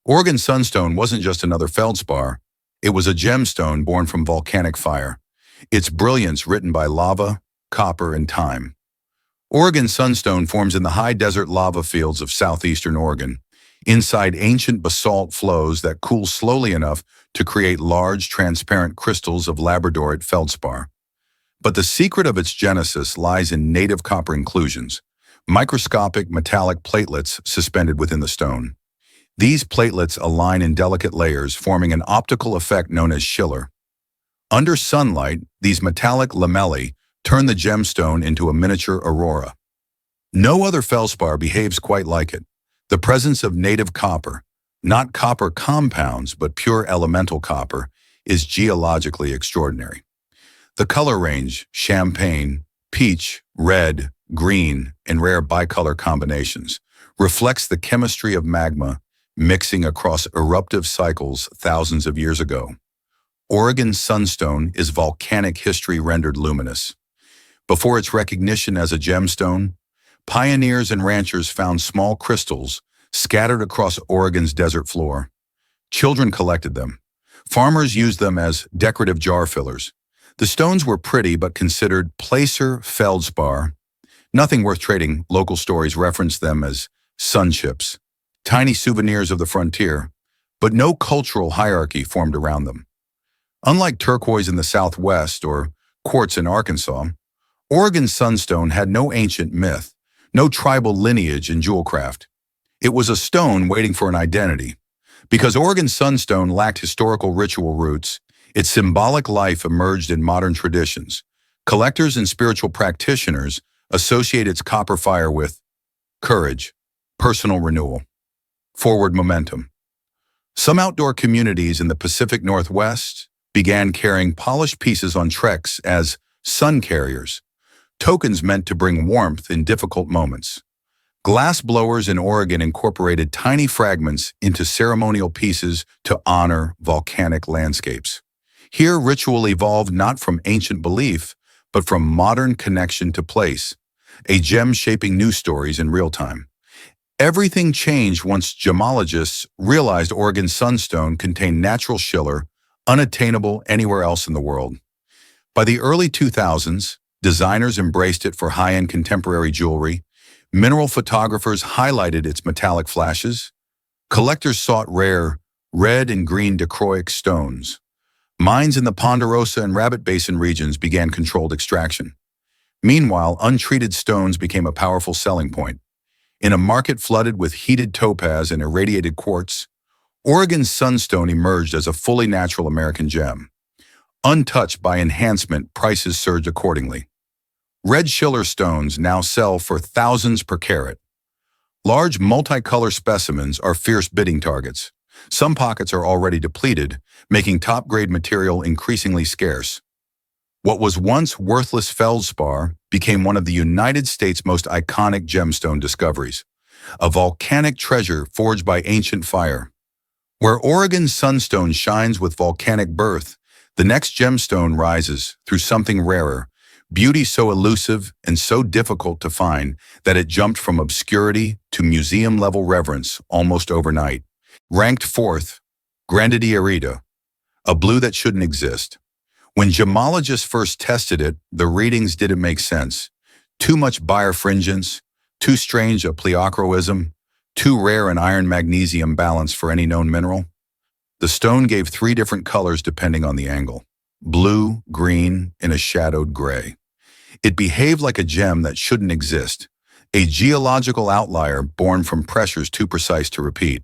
Oregon Sunstone wasn't just another feldspar. It was a gemstone born from volcanic fire, its brilliance written by lava, copper, and time. Oregon Sunstone forms in the high desert lava fields of southeastern Oregon, inside ancient basalt flows that cool slowly enough to create large, transparent crystals of labradorite feldspar. But the secret of its genesis lies in native copper inclusions, microscopic metallic platelets suspended within the stone. These platelets align in delicate layers, forming an optical effect known as Schiller. Under sunlight, these metallic lamellae turn the gemstone into a miniature aurora. No other feldspar behaves quite like it. The presence of native copper, not copper compounds but pure elemental copper, is geologically extraordinary. The color range, champagne, peach, red, green, and rare bicolor combinations, reflects the chemistry of magma mixing across eruptive cycles thousands of years ago. Oregon Sunstone is volcanic history rendered luminous. Before its recognition as a gemstone, pioneers and ranchers found small crystals scattered across Oregon's desert floor. Children collected them. Farmers used them as decorative jar fillers. The stones were pretty but considered placer feldspar. Nothing worth trading. Local stories reference them as sun chips, tiny souvenirs of the frontier, but no cultural hierarchy formed around them. Unlike turquoise in the Southwest or quartz in Arkansas, Oregon Sunstone had no ancient myth, no tribal lineage in jewelcraft. It was a stone waiting for an identity. Because Oregon Sunstone lacked historical ritual roots, its symbolic life emerged in modern traditions. Collectors and spiritual practitioners associate its copper fire with courage, personal renewal, forward momentum. Some outdoor communities in the Pacific Northwest began carrying polished pieces on treks as sun carriers, tokens meant to bring warmth in difficult moments. Glass blowers in Oregon incorporated tiny fragments into ceremonial pieces to honor volcanic landscapes. Here, ritual evolved not from ancient belief, but from modern connection to place, a gem shaping new stories in real time. Everything changed once gemologists realized Oregon Sunstone contained natural Schiller, unattainable anywhere else in the world. By the early 2000s, designers embraced it for high-end contemporary jewelry. Mineral photographers highlighted its metallic flashes. Collectors sought rare, red and green dichroic stones. Mines in the Ponderosa and Rabbit Basin regions began controlled extraction. Meanwhile, untreated stones became a powerful selling point. In a market flooded with heated topaz and irradiated quartz, Oregon Sunstone emerged as a fully natural American gem. Untouched by enhancement, prices surged accordingly. Red Schiller stones now sell for thousands per carat. Large multicolor specimens are fierce bidding targets. Some pockets are already depleted, making top-grade material increasingly scarce. What was once worthless feldspar became one of the United States' most iconic gemstone discoveries, a volcanic treasure forged by ancient fire. Where Oregon Sunstone shines with volcanic birth, the next gemstone rises through something rarer, beauty so elusive and so difficult to find that it jumped from obscurity to museum-level reverence almost overnight. Ranked 4th, GRANDIDIERITE, a blue that shouldn't exist. When gemologists first tested it, the readings didn't make sense. Too much birefringence, too strange a pleochroism, too rare an iron-magnesium balance for any known mineral. The stone gave 3 different colors depending on the angle: blue, green, and a shadowed gray. It behaved like a gem that shouldn't exist, a geological outlier born from pressures too precise to repeat.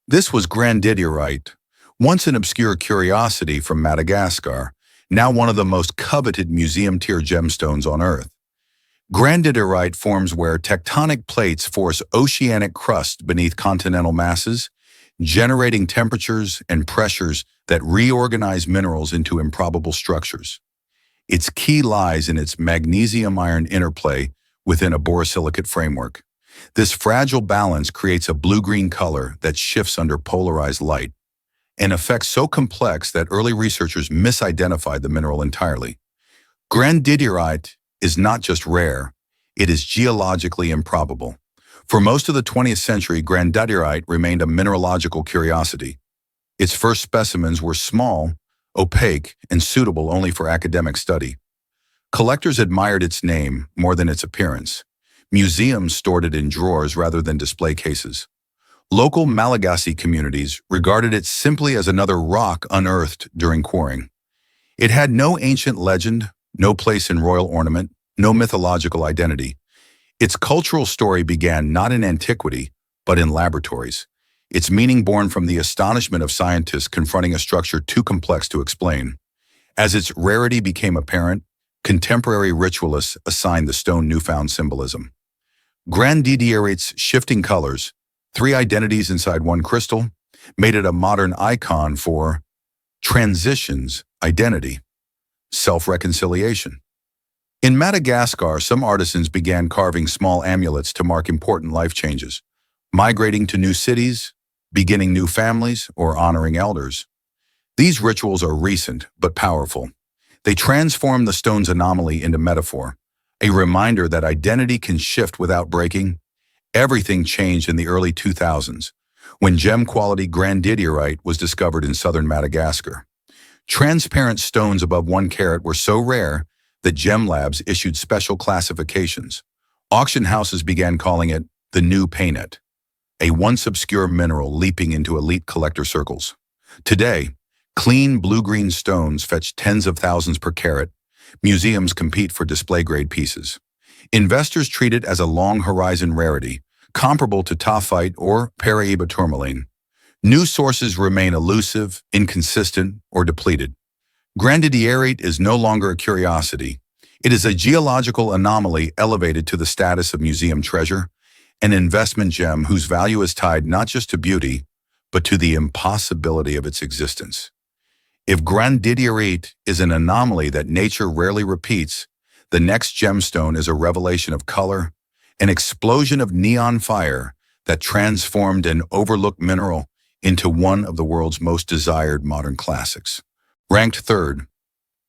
This was Grandidierite, once an obscure curiosity from Madagascar, now one of the most coveted museum-tier gemstones on Earth. Grandidierite forms where tectonic plates force oceanic crust beneath continental masses, generating temperatures and pressures that reorganize minerals into improbable structures. Its key lies in its magnesium-iron interplay within a borosilicate framework. This fragile balance creates a blue-green color that shifts under polarized light, an effect so complex that early researchers misidentified the mineral entirely. Grandidierite is not just rare, it is geologically improbable. For most of the 20th century, Grandidierite remained a mineralogical curiosity. Its first specimens were small, opaque, and suitable only for academic study. Collectors admired its name more than its appearance. Museums stored it in drawers rather than display cases. Local Malagasy communities regarded it simply as another rock unearthed during quarrying. It had no ancient legend, no place in royal ornament, no mythological identity. Its cultural story began not in antiquity, but in laboratories. Its meaning born from the astonishment of scientists confronting a structure too complex to explain. As its rarity became apparent, contemporary ritualists assigned the stone newfound symbolism. Grandidierite's shifting colors, three identities inside one crystal, made it a modern icon for transitions, identity, self-reconciliation. In Madagascar, some artisans began carving small amulets to mark important life changes, migrating to new cities, beginning new families, or honoring elders. These rituals are recent but powerful. They transform the stone's anomaly into metaphor, a reminder that identity can shift without breaking. Everything changed in the early 2000s, when gem-quality Grandidierite was discovered in southern Madagascar. Transparent stones above 1 carat were so rare that gem labs issued special classifications. Auction houses began calling it the new painette, a once obscure mineral leaping into elite collector circles. Today, clean blue-green stones fetch tens of thousands per carat. Museums compete for display-grade pieces. Investors treat it as a long-horizon rarity, comparable to taphite or Paraíba tourmaline. New sources remain elusive, inconsistent, or depleted. Grandidierite is no longer a curiosity. It is a geological anomaly elevated to the status of museum treasure, an investment gem whose value is tied not just to beauty, but to the impossibility of its existence. If Grandidierite is an anomaly that nature rarely repeats, the next gemstone is a revelation of color, an explosion of neon fire that transformed an overlooked mineral into one of the world's most desired modern classics. Ranked third,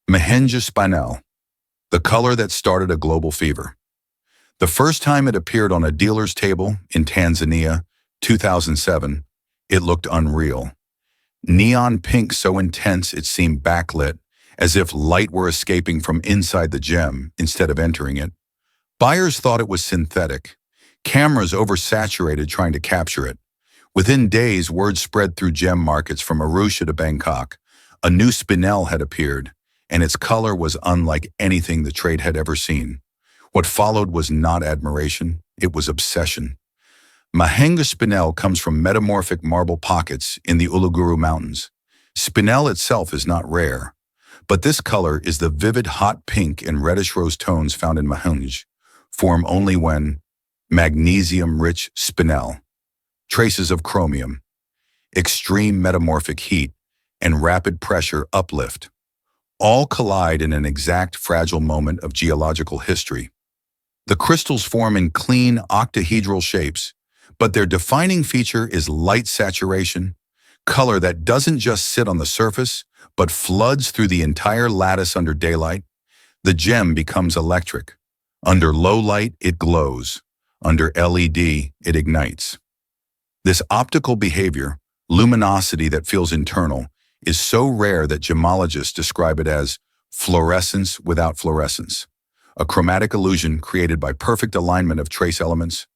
MAHENGE SPINEL, the color that started a global fever. The first time it appeared on a dealer's table in Tanzania, 2007, it looked unreal. Neon pink so intense it seemed backlit, as if light were escaping from inside the gem instead of entering it. Buyers thought it was synthetic. Cameras oversaturated trying to capture it. Within days, word spread through gem markets from Arusha to Bangkok. A new spinel had appeared, and its color was unlike anything the trade had ever seen. What followed was not admiration, it was obsession. MAHENGE SPINEL comes from metamorphic marble pockets in the Uluguru Mountains. Spinel itself is not rare, but this color is the vivid hot pink and reddish rose tones found in MAHENGE, form only when magnesium-rich spinel, traces of chromium, extreme metamorphic heat, and rapid pressure uplift, all collide in an exact fragile moment of geological history. The crystals form in clean octahedral shapes, but their defining feature is light saturation, color that doesn't just sit on the surface, but floods through the entire lattice under daylight. The gem becomes electric. Under low light, it glows. Under LED, it ignites. This optical behavior, luminosity that feels internal, is so rare that gemologists describe it as fluorescence without fluorescence, a chromatic illusion created by perfect alignment of trace elements.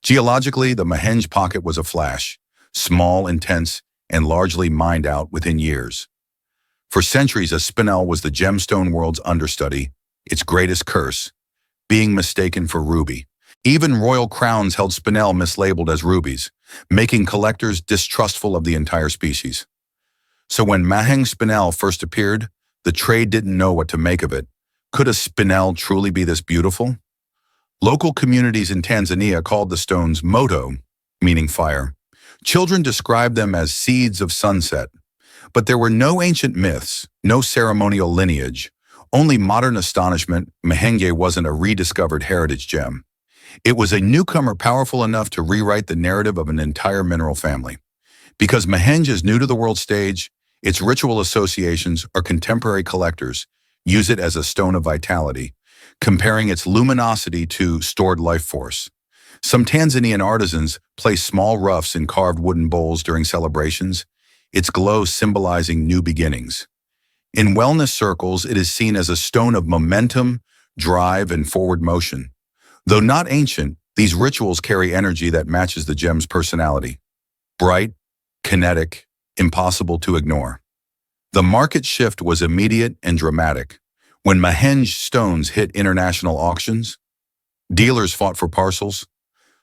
Geologically, the MAHENGE pocket was a flash, small, intense, and largely mined out within years. For centuries, a spinel was the gemstone world's understudy, its greatest curse, being mistaken for ruby. Even royal crowns held spinel mislabeled as rubies, making collectors distrustful of the entire species. So when Mahenge spinel first appeared, the trade didn't know what to make of it. Could a spinel truly be this beautiful? Local communities in Tanzania called the stones moto, meaning fire. Children described them as seeds of sunset. But there were no ancient myths, no ceremonial lineage, only modern astonishment. Mahenge wasn't a rediscovered heritage gem. It was a newcomer powerful enough to rewrite the narrative of an entire mineral family. Because Mahenge is new to the world stage, its ritual associations or contemporary collectors use it as a stone of vitality, comparing its luminosity to stored life force. Some Tanzanian artisans place small roughs in carved wooden bowls during celebrations, its glow symbolizing new beginnings. In wellness circles, it is seen as a stone of momentum, drive, and forward motion. Though not ancient, these rituals carry energy that matches the gem's personality. Bright, kinetic, impossible to ignore. The market shift was immediate and dramatic. When Mahenge stones hit international auctions, dealers fought for parcels,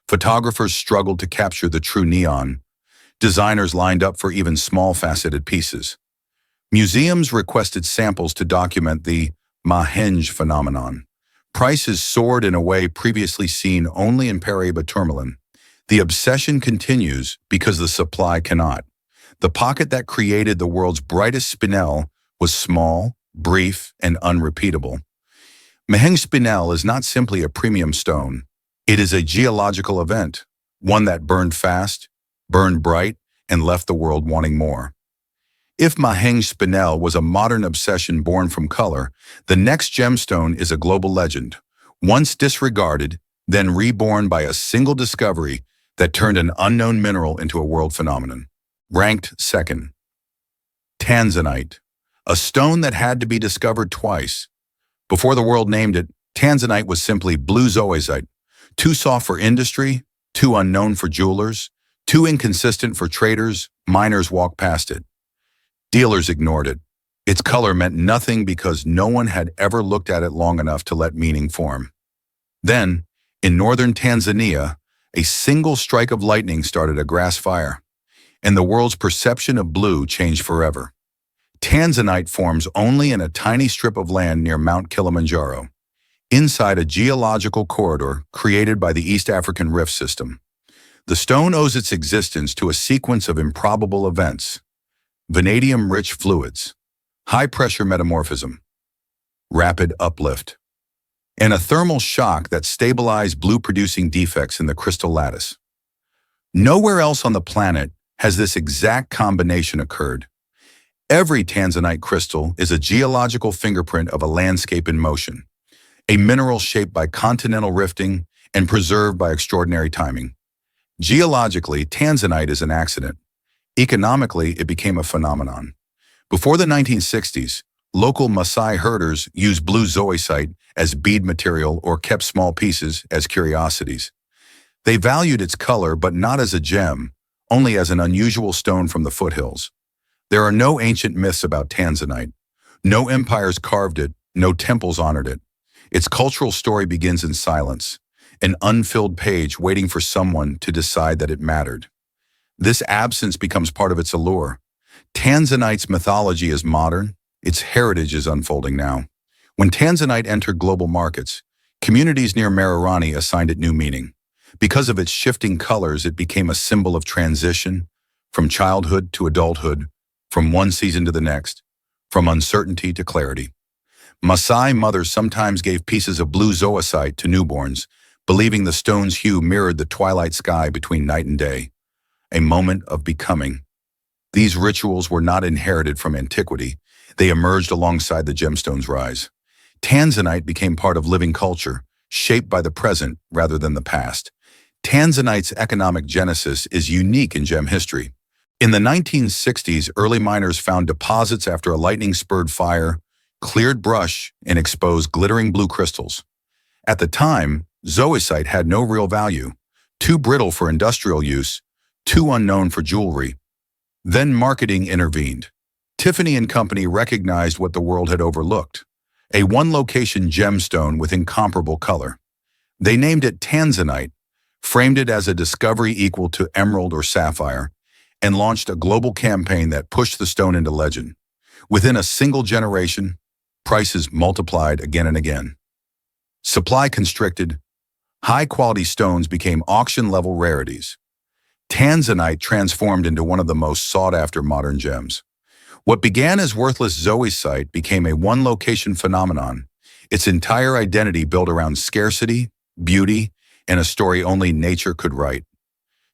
photographers struggled to capture the true neon, designers lined up for even small faceted pieces. Museums requested samples to document the Mahenge phenomenon. Prices soared in a way previously seen only in Paraiba tourmaline. The obsession continues because the supply cannot. The pocket that created the world's brightest spinel was small, brief, and unrepeatable. Mahenge spinel is not simply a premium stone. It is a geological event, one that burned fast, burned bright, and left the world wanting more. If Mahenge spinel was a modern obsession born from color, the next gemstone is a global legend, once disregarded, then reborn by a single discovery that turned an unknown mineral into a world phenomenon. Ranked second. Tanzanite, a stone that had to be discovered twice. Before the world named it, Tanzanite was simply blue zoisite, too soft for industry, too unknown for jewelers, too inconsistent for traders. Miners walked past it. Dealers ignored it. Its color meant nothing because no one had ever looked at it long enough to let meaning form. Then, in northern Tanzania, a single strike of lightning started a grass fire, and the world's perception of blue changed forever. Tanzanite forms only in a tiny strip of land near Mount Kilimanjaro, inside a geological corridor created by the East African Rift System. The stone owes its existence to a sequence of improbable events: vanadium-rich fluids, high-pressure metamorphism, rapid uplift, and a thermal shock that stabilized blue-producing defects in the crystal lattice. Nowhere else on the planet has this exact combination occurred. Every Tanzanite crystal is a geological fingerprint of a landscape in motion, a mineral shaped by continental rifting and preserved by extraordinary timing. Geologically, Tanzanite is an accident. Economically, it became a phenomenon. Before the 1960s, local Maasai herders used blue zoisite as bead material or kept small pieces as curiosities. They valued its color, but not as a gem, only as an unusual stone from the foothills. There are no ancient myths about Tanzanite. No empires carved it, no temples honored it. Its cultural story begins in silence, an unfilled page waiting for someone to decide that it mattered. This absence becomes part of its allure. Tanzanite's mythology is modern, its heritage is unfolding now. When Tanzanite entered global markets, communities near Mererani assigned it new meaning. Because of its shifting colors, it became a symbol of transition, from childhood to adulthood, from one season to the next, from uncertainty to clarity. Maasai mothers sometimes gave pieces of blue zoisite to newborns, believing the stone's hue mirrored the twilight sky between night and day, a moment of becoming. These rituals were not inherited from antiquity. They emerged alongside the gemstone's rise. Tanzanite became part of living culture, shaped by the present rather than the past. Tanzanite's economic genesis is unique in gem history. In the 1960s, early miners found deposits after a lightning-spurred fire, cleared brush, and exposed glittering blue crystals. At the time, zoisite had no real value, too brittle for industrial use, too unknown for jewelry. Then marketing intervened. Tiffany & Company recognized what the world had overlooked: a one-location gemstone with incomparable color. They named it Tanzanite, framed it as a discovery equal to emerald or sapphire, and launched a global campaign that pushed the stone into legend. Within a single generation, prices multiplied again and again. Supply constricted, high-quality stones became auction-level rarities. Tanzanite transformed into one of the most sought-after modern gems. What began as worthless zoisite became a one-location phenomenon, its entire identity built around scarcity, beauty, and a story only nature could write.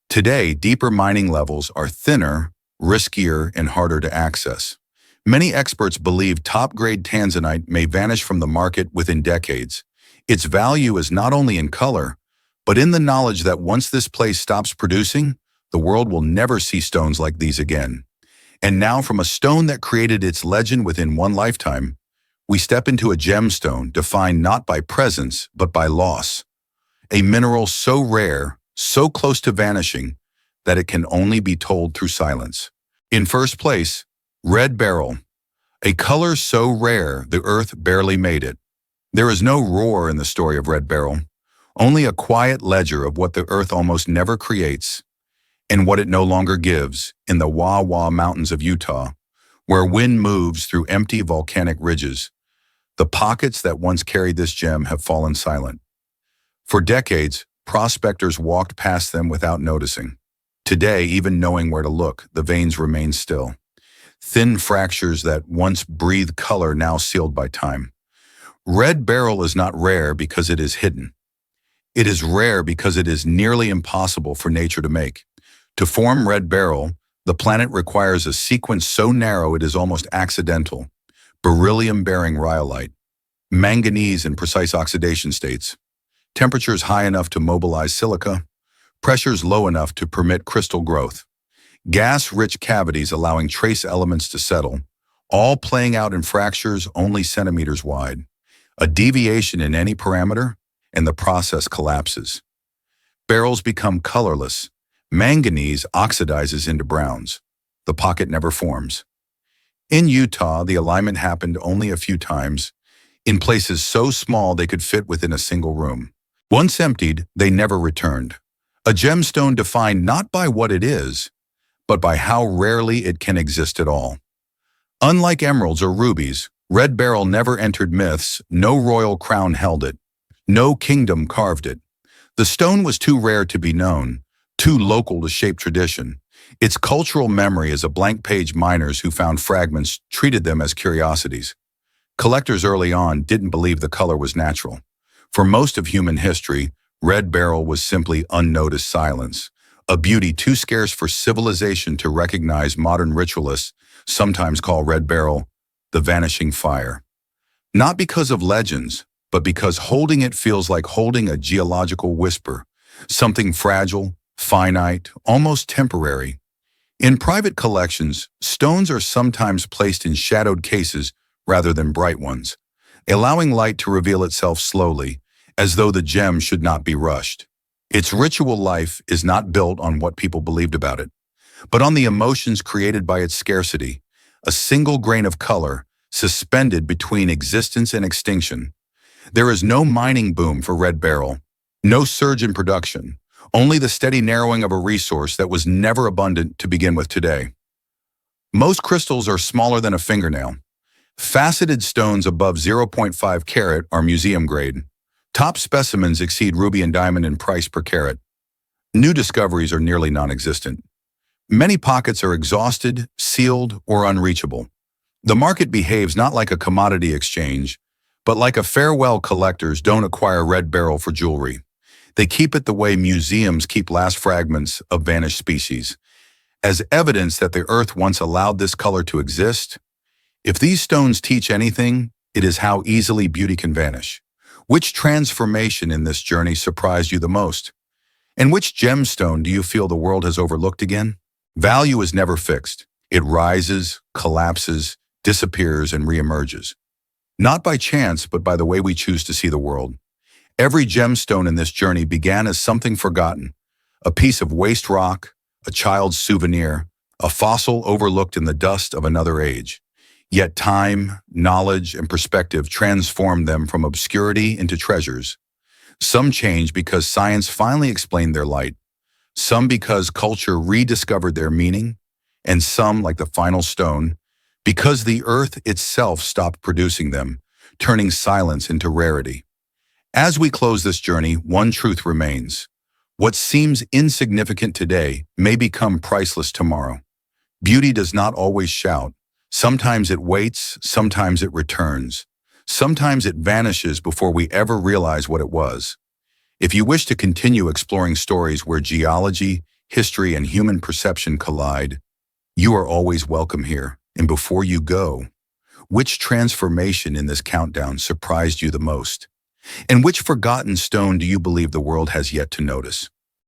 Today, deeper mining levels are thinner, riskier, and harder to access. Many experts believe top-grade Tanzanite may vanish from the market within decades. Its value is not only in color, but in the knowledge that once this place stops producing, the world will never see stones like these again. And now, from a stone that created its legend within one lifetime, we step into a gemstone defined not by presence, but by loss. A mineral so rare, so close to vanishing, that it can only be told through silence. In first place, red beryl, a color so rare the earth barely made it. There is no roar in the story of red beryl, only a quiet ledger of what the earth almost never creates and what it no longer gives in the Wah-Wah Mountains of Utah, where wind moves through empty volcanic ridges. The pockets that once carried this gem have fallen silent. For decades, prospectors walked past them without noticing. Today, even knowing where to look, the veins remain still. Thin fractures that once breathed color now sealed by time. Red beryl is not rare because it is hidden. It is rare because it is nearly impossible for nature to make. To form red beryl, the planet requires a sequence so narrow it is almost accidental. Beryllium-bearing rhyolite, manganese in precise oxidation states, temperatures high enough to mobilize silica, pressures low enough to permit crystal growth, gas-rich cavities allowing trace elements to settle, all playing out in fractures only centimeters wide. A deviation in any parameter, and the process collapses. Beryls become colorless. Manganese oxidizes into browns. The pocket never forms. In Utah, the alignment happened only a few times, in places so small they could fit within a single room. Once emptied, they never returned. A gemstone defined not by what it is, but by how rarely it can exist at all. Unlike emeralds or rubies, red beryl never entered myths, no royal crown held it, no kingdom carved it. The stone was too rare to be known, too local to shape tradition. Its cultural memory is a blank page. Miners who found fragments treated them as curiosities. Collectors early on didn't believe the color was natural. For most of human history, red beryl was simply unnoticed silence, a beauty too scarce for civilization to recognize. Modern ritualists sometimes call red beryl the vanishing fire. Not because of legends, but because holding it feels like holding a geological whisper, something fragile, finite, almost temporary. In private collections, stones are sometimes placed in shadowed cases rather than bright ones, allowing light to reveal itself slowly, as though the gem should not be rushed. Its ritual life is not built on what people believed about it, but on the emotions created by its scarcity, a single grain of color suspended between existence and extinction. There is no mining boom for red beryl, no surge in production, only the steady narrowing of a resource that was never abundant to begin with today. Most crystals are smaller than a fingernail. Faceted stones above 0.5 carat are museum grade. Top specimens exceed ruby and diamond in price per carat. New discoveries are nearly non-existent. Many pockets are exhausted, sealed, or unreachable. The market behaves not like a commodity exchange, but like a farewell. Collectors don't acquire red beryl for jewelry. They keep it the way museums keep last fragments of vanished species, as evidence that the earth once allowed this color to exist. If these stones teach anything, it is how easily beauty can vanish. Which transformation in this journey surprised you the most? And which gemstone do you feel the world has overlooked again? Value is never fixed. It rises, collapses, disappears, and reemerges. Not by chance, but by the way we choose to see the world. Every gemstone in this journey began as something forgotten, a piece of waste rock, a child's souvenir, a fossil overlooked in the dust of another age. Yet time, knowledge, and perspective transformed them from obscurity into treasures. Some change because science finally explained their light, some because culture rediscovered their meaning, and some, like the final stone, because the earth itself stopped producing them, turning silence into rarity. As we close this journey, one truth remains. What seems insignificant today may become priceless tomorrow. Beauty does not always shout. Sometimes it waits, sometimes it returns. Sometimes it vanishes before we ever realize what it was. If you wish to continue exploring stories where geology, history, and human perception collide, you are always welcome here. And before you go, which transformation in this countdown surprised you the most? And which forgotten stone do you believe the world has yet to notice?